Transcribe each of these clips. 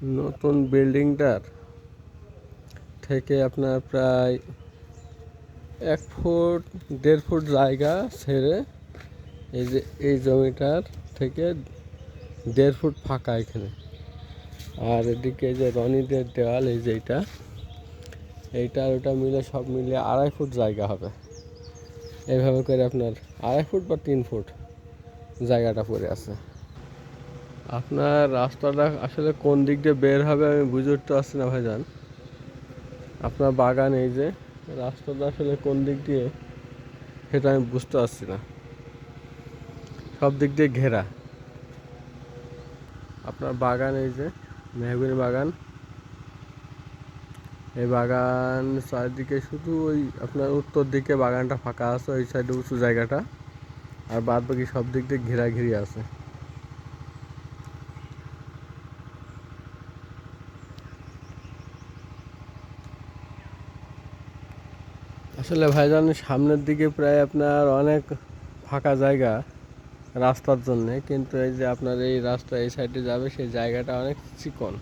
নতুন বিল্ডিংটার থেকে আপনার প্রায় 1 ফুট 1.5 ফুট জায়গা ছেড়ে এই যে এই জমিটার থেকে 1.5 ফুট ফাঁকা এখানে। আর এদিকে যে রনিদের দেওয়াল এই যে এইটা ওটা মিলে সব মিলে 2.5 ফুট জায়গা হবে। এইভাবে করে আপনার 2.5 ফুট বা 3 ফুট জায়গাটা পড়ে আছে। আপনার রাস্তাটা আসলে কোন দিক দিয়ে বের হবে আমি বুঝে উঠতে পারছি না ভাইজান। আপনার বাগান এই যে রাস্তাটা আসলে কোন দিক দিয়ে সেটা আমি বুঝতে পারছি না, সব দিক দিয়ে ঘেরা। আপনার বাগান এই যে মেহগনি বাগান, এই বাগান চারদিকে শুধু ওই আপনার উত্তর দিকে বাগানটা ফাঁকা আছে, ওই সাইডে উঁচু জায়গাটা, আর বাদ বাকি সব দিক দিয়ে ঘেরি আছে। আসলে ভাইজান সামনের দিকে প্রায় আপনার অনেক ফাঁকা জায়গা রাস্তার জন্যে, কিন্তু এই যে আপনার এই রাস্তা এই সাইডে যাবে সেই জায়গাটা অনেক চিকন,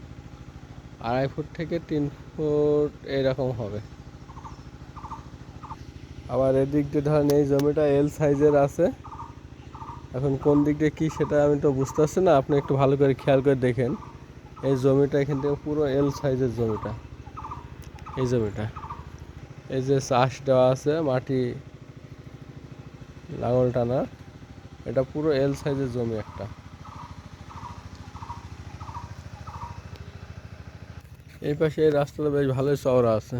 2.5 ফুট থেকে 3 ফুট এইরকম হবে। আবার এদিক দিয়ে ধরেন এই জমিটা এল সাইজের আছে। এখন কোন দিক দিয়ে কী সেটা আমি তো বুঝতে পারছি না, আপনি একটু ভালো করে খেয়াল করে দেখেন। এই জমিটা এখান থেকে পুরো এল সাইজের জমিটা, এই জমিটা এই যে চাষ দেওয়া আছে মাটি লাঙল টানা, এটা পুরো এল সাইজের জমি একটা। এই পাশে এই রাস্তাটা বেশ ভালোই চওড়া আছে,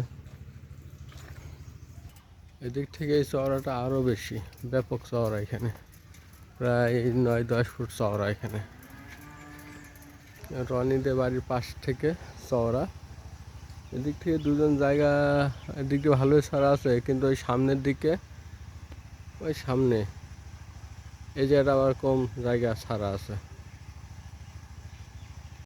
এদিক থেকে এই চওড়াটা আরও বেশি, ব্যাপক চওড়া, এখানে প্রায় 9-10 ফুট চওড়া। এখানে রনিদের বাড়ির পাশ থেকে চওড়া। এদিক থেকে দুজন জায়গা এদিক দিয়ে ভালোই ছাড়া আছে, কিন্তু ওই সামনের দিকে ওই সামনে এই জায়গাটা আবার কম জায়গা ছাড়া আছে।